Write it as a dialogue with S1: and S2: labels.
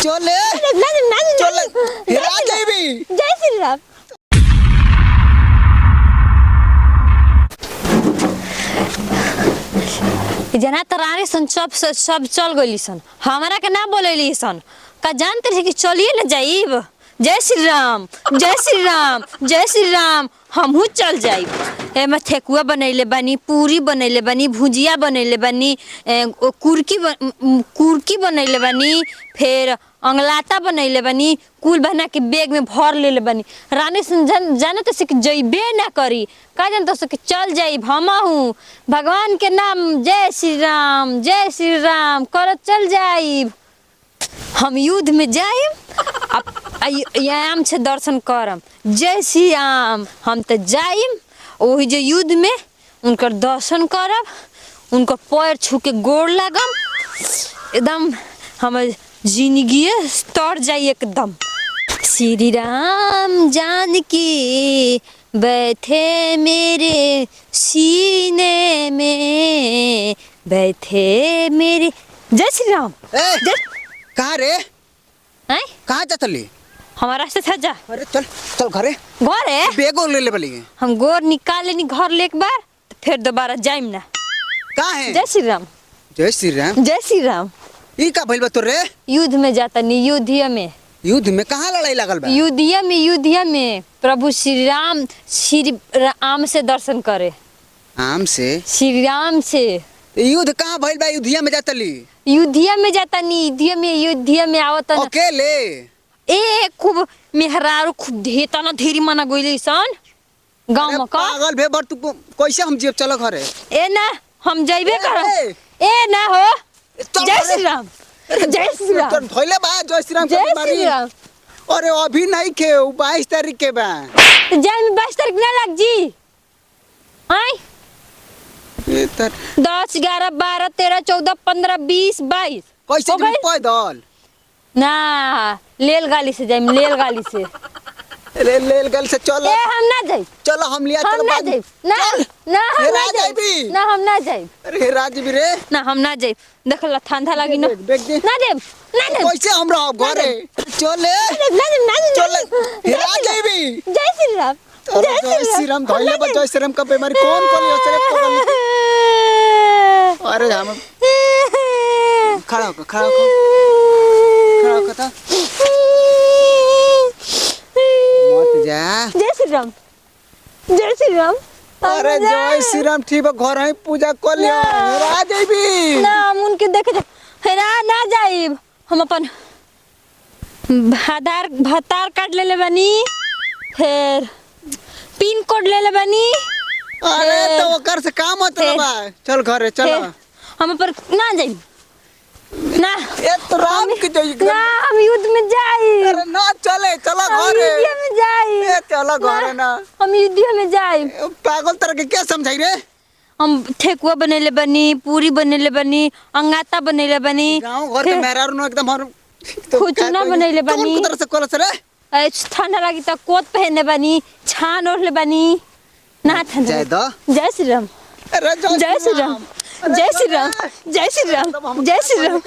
S1: चले चले हेरा जाइबी।
S2: जय श्री राम। जना तरारे सन सब चल गइली सन, हमारा के ना बोलेली सन का जानते रहे कि चलिए ना जाइब। जय श्री राम जय श्री राम जय श्री राम। हमहू चल जाइब। एमे ठेकुआ बनैले बानी, पूरी बनैले बानी, भुजिया बनैले बानी, कुरकी बनैले बानी, फिर अंगलाता बनैले बानी, कुल बना के बैग में भर लेले बानी। रानी सुन जाने तो से कि जइबे ना करी का जान तो से कि चल जाइब। हमहू भगवान के नाम जय श्री राम कर चल जाइब। हम युद्ध में जाइब आराम से दर्शन करम। जय श्री राम। हम तो जाइब वही जो युद्ध में उनकर दर्शन करब, उनका पैर छू के गोड़ लागम, एकदम हमर जिंदगी तर जाई एकदम। श्री राम जानकी बैठे मेरे सीने में, बैठे मेरे। जय श्री राम।
S1: कहाँ रे? कहाँ जातली?
S2: हमारा रास्ते था जा।
S1: अरे चल चल घरे।
S2: घरे
S1: बेगो ले ले बली।
S2: हम गोर निकाल लेनी घर ले एक बार तो फिर दोबारा जाइम ना।
S1: कहाँ है?
S2: जय श्री राम।
S1: जय श्री राम।
S2: जय श्री राम।
S1: ई का भइल बा तोरे?
S2: युद्ध में जाता नहीं, युद्ध में।
S1: युद्ध में कहाँ लड़ाई लगल बा?
S2: युद्ध में प्रभु श्री राम से दर्शन करे।
S1: आम से?
S2: श्री राम से।
S1: युद्ध कहाँ भइल बा? युद्धिया में जातली?
S2: युद्धिया में जाता नहीं, युद्धिया में आवत न।
S1: अकेले?
S2: ए खूब मेहरारू खूब ढेता ना ढेरी मना गइले सन गांव में। का
S1: पागल भे बर तू कैसे हम जेब चल घरे?
S2: ए ना हम जाइबे करब। ए ना हो। जय श्री राम। जय श्री राम।
S1: तोर भइले बा जय श्री राम के
S2: जय
S1: मारी।
S2: श्री राम।
S1: अरे अभी नहीं के 22 तारीख के बा।
S2: जाए में 22 तारीख ना लग जी। आई 10 11 12 13 14 15 20 22
S1: कैसे तुम पैदल?
S2: ना रेलगाड़ी से जाइम, रेलगाड़ी से।
S1: रेलगाड़ी से चल।
S2: ए हम ना जाइब।
S1: चलो हम लिया
S2: हम ना जाइब। ना ना हम ना जाइब। ना हम ना जाइब।
S1: अरे राजबी रे।
S2: ना हम ना जाइब। देखला ठंडा लगी ना। ना जाइब। ना जाइब।
S1: कैसे हम रहब घरे? चले
S2: ना
S1: चले हेरा जाइबी।
S2: जय श्री राम।
S1: जय श्री राम धइले बा। जय श्री राम का बीमारी कौन कोली असरे पगल। अरे हम खड़ा हो खड़ा हो था मत जा।
S2: जय श्री राम। जय श्री राम।
S1: अरे जय श्री राम ठीक बा। घर ही पूजा कर लियो। हेरा जाइबी।
S2: ना हम उनके देखे हेरा ना जाइब। हम अपन भतार कार्ड ले ले बनी, फिर पिन कोड ले ले बनी।
S1: अरे तो ओकर से काम मतलब बा। चल घरे चल।
S2: हम पर ना जाइब ना।
S1: ए तो राम के जाई
S2: ना हम युद्ध में जाइब।
S1: अरे ना चले चलो घरे।
S2: युद्ध में जाइब।
S1: ए चलो घरे ना।
S2: हम युद्ध में जाइब।
S1: पागल तरह के क्या समझाई रे?
S2: हम ठेकुआ बनेले बनी, पूरी बनेले बनी, अंगाता बनेले बनी।
S1: गांव घर के मेहरारू न एकदम हर
S2: खुचना बनेले बनी।
S1: कौन तरह से कोलस रे?
S2: ठंडा लगी तो कोट पहने बनी, छान ओढ़ले बनी ना ठंडा।
S1: जय दो।
S2: जय श्री राम। जय श्री राम। जय श्री राम। जय श्री राम। जय श्री राम।